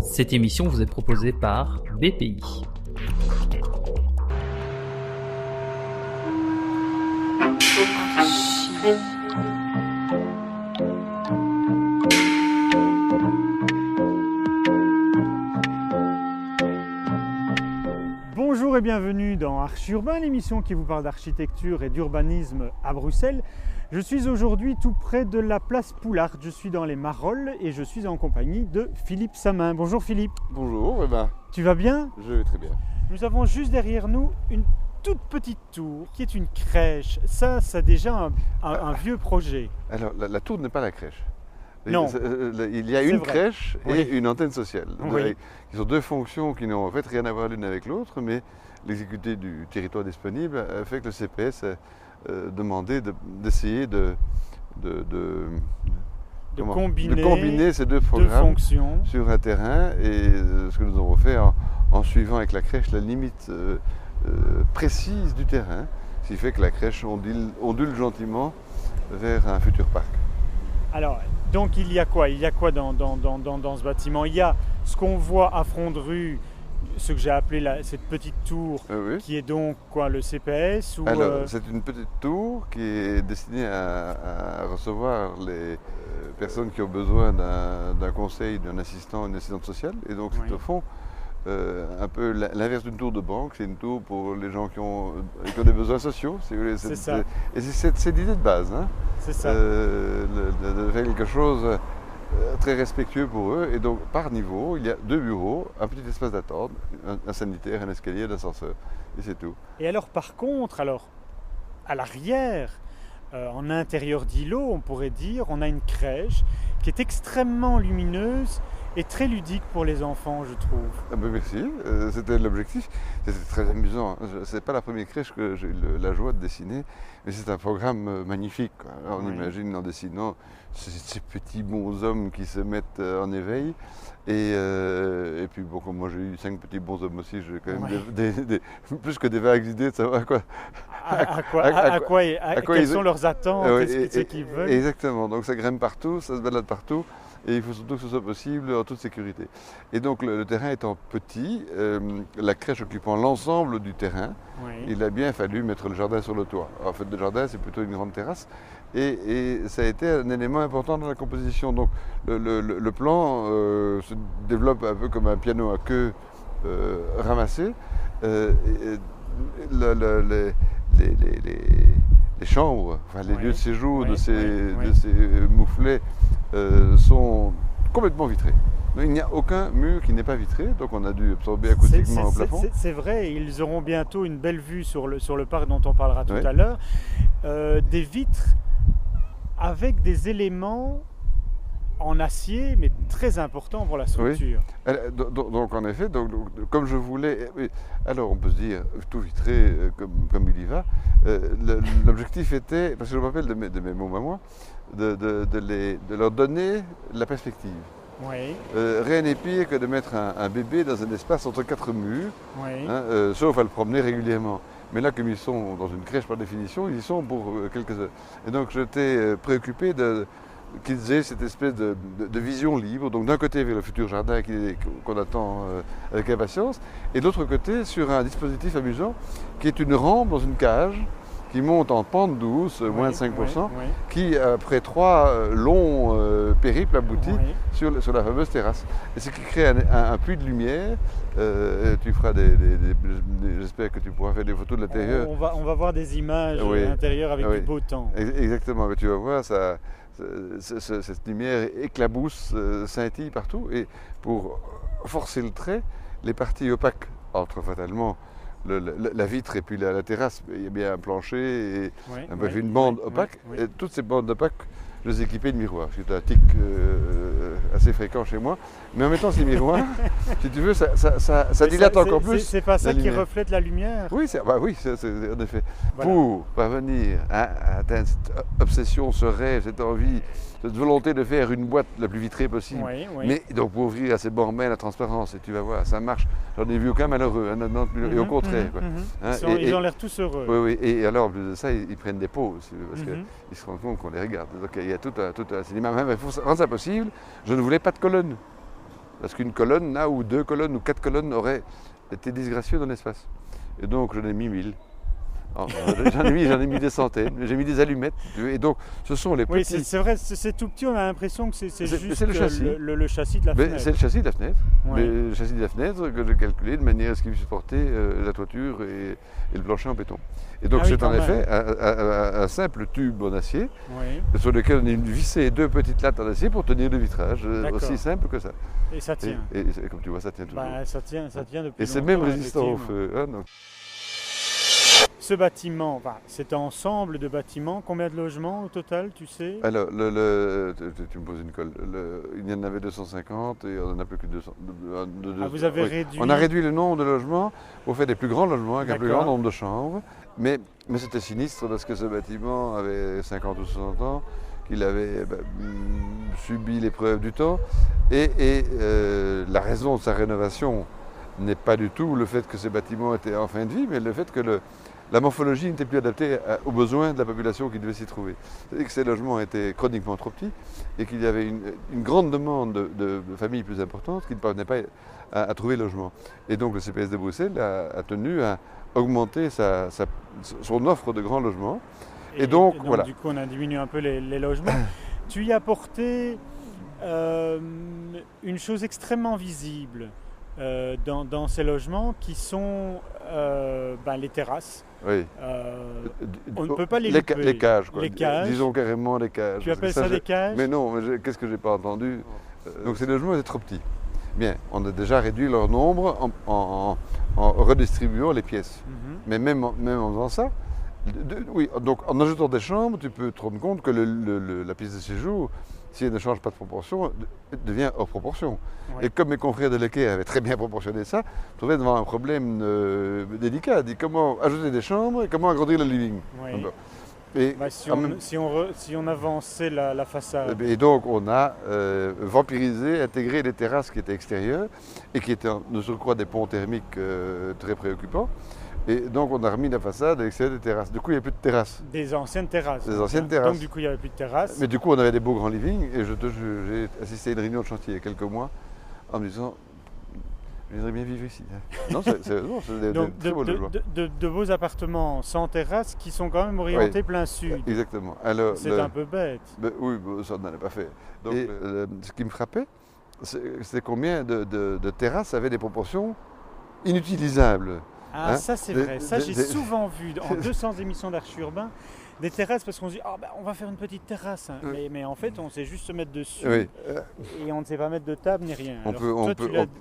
Cette émission vous est proposée par BPI. Bonjour et bienvenue dans Archurbain, l'émission qui vous parle d'architecture et d'urbanisme à Bruxelles. Je suis aujourd'hui tout près de la place Poulart, je suis dans les Marolles et je suis en compagnie de Philippe Samin. Bonjour Philippe. Bonjour, Tu vas bien? je vais très bien. Nous avons juste derrière nous une toute petite tour qui est une crèche. Ça, c'est déjà un vieux projet. Alors, la tour n'est pas la crèche. Non. Il y a une vrai. crèche et Oui. une antenne sociale. Oui. Qui sont deux fonctions qui n'ont en fait rien à voir l'une avec l'autre, mais l'exécuté du territoire disponible a fait que le CPS a demandé d'essayer de combiner ces deux programmes fonctions. sur un terrain. Et ce que nous avons fait en suivant avec la crèche la limite précise du terrain, ce qui fait que la crèche ondule gentiment vers un futur parc. Alors, donc il y a quoi? Il y a quoi dans ce bâtiment? Il y a ce qu'on voit à front de rue, ce que j'ai appelé cette petite tour, Oui. qui est donc quoi, le CPS ou Alors, c'est une petite tour qui est destinée à recevoir les personnes qui ont besoin d'un conseil, d'un assistant, d'une assistante sociale. Et donc, c'est au fond un peu l'inverse d'une tour de banque. C'est une tour pour les gens qui ont des besoins sociaux. C'est ça. Et c'est l'idée de base. Hein, c'est ça. de faire quelque chose très respectueux pour eux. Et donc, par niveau, il y a deux bureaux, un petit espace d'attente, un sanitaire, un escalier, un ascenseur. Et c'est tout. Et alors, par contre, à l'arrière, en intérieur d'îlot, on pourrait dire, on a une crèche qui est extrêmement lumineuse et très ludique pour les enfants, je trouve. Ah ben merci, c'était l'objectif. C'était très amusant. C'est pas la première crèche que j'ai eu la joie de dessiner, mais c'est un programme magnifique. Alors, on imagine en dessinant ces petits bonshommes qui se mettent en éveil. Et puis bon, comme moi j'ai eu 5 petits bonshommes aussi, j'ai quand même plus que des vagues idées de savoir quelles sont leurs attentes, qu'est-ce qu'ils veulent. Exactement, donc ça grimpe partout, ça se balade partout. Et il faut surtout que ce soit possible en toute sécurité. Et donc le terrain étant petit, la crèche occupant l'ensemble du terrain, il a bien fallu mettre le jardin sur le toit. En fait, le jardin, c'est plutôt une grande terrasse. Et ça a été un élément important dans la composition. Donc le plan se développe un peu comme un piano à queue ramassé. Les chambres, les lieux de séjour de ces mouflets sont complètement vitrés. Donc, il n'y a aucun mur qui n'est pas vitré, donc on a dû absorber acoustiquement au plafond. C'est vrai, ils auront bientôt une belle vue sur le parc dont on parlera tout à l'heure. Des vitres avec des éléments en acier, mais très importants pour la structure. Oui. Donc en effet, comme je voulais, alors on peut se dire tout vitré comme il y va. L'objectif était, parce que je me rappelle de mes mots à moi, de leur donner la perspective. Oui. Rien n'est pire que de mettre un bébé dans un espace entre 4 murs, sauf à le promener régulièrement. Mais là, comme ils sont dans une crèche par définition, ils y sont pour quelques heures. Et donc j'étais préoccupé qu'ils aient cette espèce de vision libre, donc d'un côté vers le futur jardin qu'on attend avec impatience, et de l'autre côté sur un dispositif amusant qui est une rampe dans une cage qui monte en pente douce, moins de 5%, qui après 3 longs périples aboutit sur la fameuse terrasse. Et ce qui crée un puits de lumière. Tu feras j'espère que tu pourras faire des photos de l'intérieur. On va voir des images de l'intérieur avec du beau temps. Exactement, mais tu vas voir ça. Cette lumière éclabousse, scintille partout, et pour forcer le trait, les parties opaques entre fatalement la vitre et puis la terrasse, il y a bien un plancher et une bande opaque. Et toutes ces bandes opaques, je les équipais de miroirs. C'est un tic assez fréquent chez moi. Mais en mettant ces miroirs, si tu veux, ça dilate encore plus. C'est pas ça qui reflète la lumière? Oui, c'est en effet. Voilà. Pour parvenir à atteindre cette obsession, ce rêve, cette envie, cette volonté de faire une boîte la plus vitrée possible. Mais donc pour ouvrir à ces bords-mains la transparence, et tu vas voir, ça marche. J'en ai vu aucun malheureux, et au contraire. Ils ont l'air tous heureux. Oui, et alors, en plus de ça, ils prennent des pauses, parce qu'ils se rendent compte qu'on les regarde. Donc il y a tout un cinéma. Même, il faut rendre ça possible, je ne voulais pas de colonne. parce qu'une colonne, là, ou 2 colonnes, ou 4 colonnes auraient été disgracieux dans l'espace. Et donc, j'en ai mis 1000. J'en ai mis des centaines, j'ai mis des allumettes, et donc ce sont les petits... Oui, c'est vrai, c'est tout petit, on a l'impression que c'est juste le châssis. Le châssis de la fenêtre. C'est le châssis de la fenêtre, Ouais. mais le châssis de la fenêtre que j'ai calculé de manière à ce qu'il puisse supporter la toiture et le plancher en béton. Et donc c'est en effet un simple tube en acier, sur lequel on a vissé 2 petites lattes en acier pour tenir le vitrage, aussi simple que ça. Et ça tient. Et comme tu vois, ça tient toujours. Ça tient depuis longtemps. Et c'est même résistant au feu. Hein, donc. Ce bâtiment, cet ensemble de bâtiments, combien de logements au total, tu sais? Alors, tu me poses une colle. Il y en avait 250 et on n'en a plus que 200. Vous avez réduit? On a réduit le nombre de logements au fait des plus grands logements avec un plus grand nombre de chambres. Mais c'était sinistre parce que ce bâtiment avait 50 ou 60 ans, qu'il avait subi l'épreuve du temps. Et la raison de sa rénovation n'est pas du tout le fait que ces bâtiments étaient en fin de vie, mais le fait que la morphologie n'était plus adaptée aux besoins de la population qui devait s'y trouver. C'est-à-dire que ces logements étaient chroniquement trop petits et qu'il y avait une grande demande de familles plus importantes qui ne parvenaient pas à trouver logement. Et donc le CPS de Bruxelles a tenu à augmenter son offre de grands logements. Et donc voilà. Du coup, on a diminué un peu les logements. Tu y as apporté une chose extrêmement visible dans ces logements qui sont les terrasses. Oui. On ne peut pas les louper. Les cages, quoi. Les cages. Disons carrément les cages. Tu appelles ça des cages? Mais non, qu'est-ce que j'ai pas entendu? Donc ces logements étaient trop petits. Bien, on a déjà réduit leur nombre en redistribuant les pièces. Mais même en faisant ça, oui, donc en ajoutant des chambres, tu peux te rendre compte que la pièce de séjour, si elle ne change pas de proportion, devient hors proportion. Et comme mes confrères de l'Équerre avaient très bien proportionné ça, je trouvais devant un problème délicat. Dit comment ajouter des chambres et comment agrandir le living. Et si on avançait la façade. Et donc on a vampirisé, intégré les terrasses qui étaient extérieures et qui étaient de surcroît des ponts thermiques très préoccupants. Et donc on a remis la façade avec des terrasses. Du coup il n'y a plus de terrasses. Des anciennes terrasses. Des anciennes terrasses. Donc du coup il n'y avait plus de terrasses. Mais du coup on avait des beaux grands livings et j'ai assisté à une réunion de chantier il y a quelques mois en me disant je voudrais bien vivre ici. Non, c'est très beaux logements. De beaux appartements sans terrasse qui sont quand même orientés plein sud. Exactement. C'est un peu bête. Oui, ça n'en est pas fait. Donc, ce qui me frappait, c'est combien de terrasses avaient des proportions inutilisables. Ah, ça c'est vrai. Ça j'ai souvent vu en 200 émissions d'Archi Urbain. Des terrasses parce qu'on se dit on va faire une petite terrasse, mais en fait on sait juste se mettre dessus et on ne sait pas mettre de table ni rien.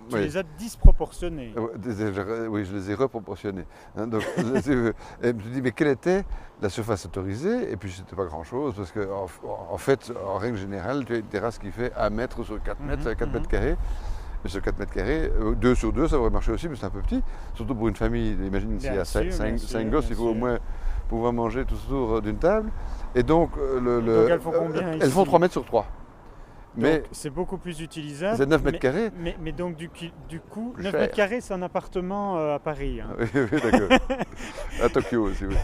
Tu les as disproportionnés. Oui, je les ai reproportionnés. Donc je me dis mais quelle était la surface autorisée? Et puis c'était pas grand chose parce que en fait en règle générale tu as une terrasse qui fait 1 mètre sur 4 mètres, 4 mètres carrés. Mais sur 4 mètres carrés, 2 sur 2 ça aurait marché aussi, mais c'est un peu petit. Surtout pour une famille, imagine s'il y a 5 gosses, il faut au moins pouvoir manger tout autour d'une table. Et donc, donc elles font combien ici? Elles font 3 mètres sur 3. Mais c'est beaucoup plus utilisable. C'est 9 mètres carrés. Mais donc du coup, 9 mètres carrés, c'est un appartement à Paris. Hein. Oui, d'accord. À Tokyo aussi, oui.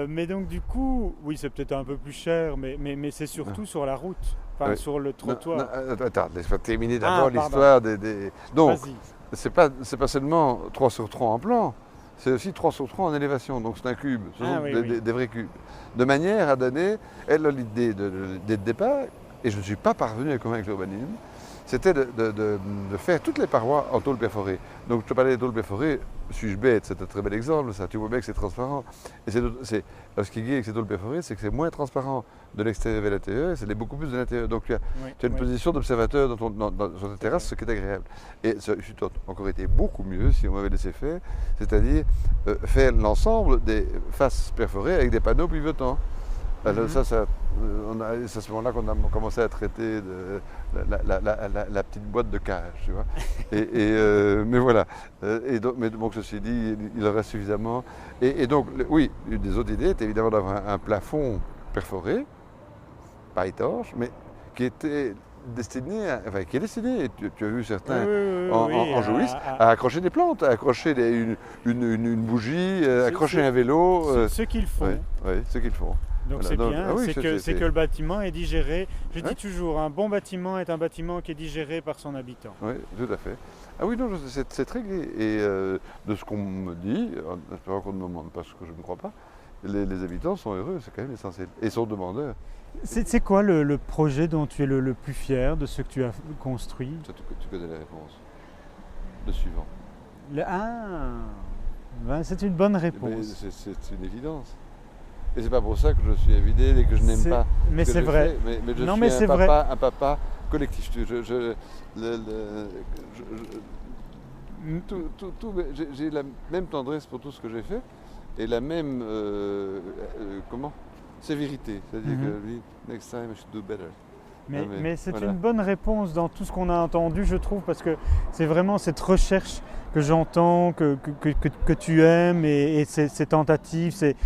Mais donc du coup, oui, c'est peut-être un peu plus cher, mais c'est surtout sur la route, sur le trottoir. Attends, laisse-moi terminer d'abord l'histoire des... Donc, c'est pas seulement 3 sur 3 en plan, c'est aussi 3 sur 3 en élévation, donc c'est un cube, ce sont des vrais cubes. De manière à donner, elle a l'idée dès le départ, et je ne suis pas parvenu à convaincre l'urbanisme, c'était de faire toutes les parois en tôle perforée. Donc je te parlais de tôle perforée, suis-je bête? C'est un très bel exemple, ça. Tu vois bien que c'est transparent. Et ce qui est gai avec ces tôles perforées, c'est que c'est moins transparent de l'extérieur vers l'intérieur, et c'est beaucoup plus de l'intérieur. Donc tu as une position d'observateur sur ta terrasse, ce qui est agréable. Et ça aurait encore été beaucoup mieux si on m'avait laissé faire, c'est-à-dire faire l'ensemble des faces perforées avec des panneaux pivotants. Alors c'est à ce moment-là qu'on a commencé à traiter la petite boîte de cage, tu vois. Mais voilà. Donc ceci dit, il en reste suffisamment. Et donc, oui, une des autres idées était évidemment d'avoir un plafond perforé, pas étanche, mais qui était destiné, tu as vu certains en jouissent, à accrocher des plantes, à accrocher une bougie, accrocher un vélo. Ce qu'ils font. Oui, ce qu'ils font. Donc c'est bien, c'est que le bâtiment est digéré. Je dis toujours, un bon bâtiment est un bâtiment qui est digéré par son habitant. Oui, tout à fait. Ah oui, non, c'est très gai. Et de ce qu'on me dit, en espérant qu'on ne me demande pas ce que je ne crois pas, les habitants sont heureux, c'est quand même essentiel. Et sont demandeurs. C'est quoi le projet dont tu es le plus fier de ce que tu as construit? Tu connais la réponse. Le suivant. C'est une bonne réponse. C'est une évidence. Et c'est pas pour ça que je suis infidèle et que je n'aime pas. Mais c'est vrai. Mais je suis un papa collectif. J'ai la même tendresse pour tout ce que j'ai fait et la même sévérité. C'est-à-dire que next time I should do better. Mais c'est une bonne réponse dans tout ce qu'on a entendu, je trouve, parce que c'est vraiment cette recherche que j'entends, que tu aimes, et ces tentatives, ces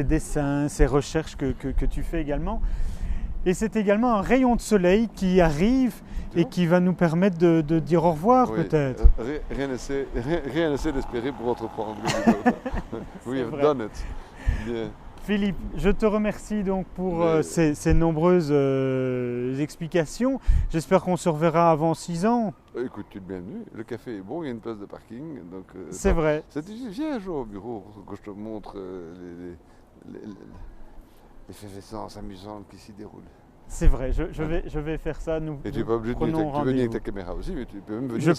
dessins, ces recherches que tu fais également. Et c'est également un rayon de soleil qui arrive et qui va nous permettre de dire au revoir, peut-être. Rien n'essaie d'espérer pour entreprendre. We have done it. Yeah. Philippe, je te remercie donc pour ces nombreuses explications. J'espère qu'on se reverra avant 6 ans. Écoute, tu es le bienvenu. Le café est bon, il y a une place de parking. C'est vrai. Viens un jour au bureau pour que je te montre l'effervescence amusante qui s'y déroule. C'est vrai, je vais faire ça. Et tu n'es pas obligé de venir avec ta caméra aussi, mais tu peux même venir Je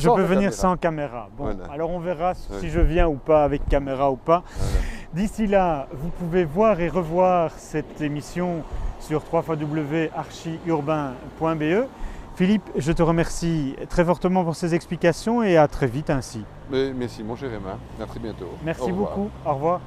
peux venir sans caméra. Bon, voilà. Alors on verra si je viens ou pas, avec caméra ou pas. Voilà. D'ici là, vous pouvez voir et revoir cette émission sur www.archiurbain.be. Philippe, je te remercie très fortement pour ces explications et à très vite ainsi. Merci mon cher Emma, à très bientôt. Merci beaucoup, au revoir.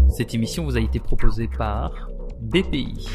Cette émission vous a été proposée par BPI.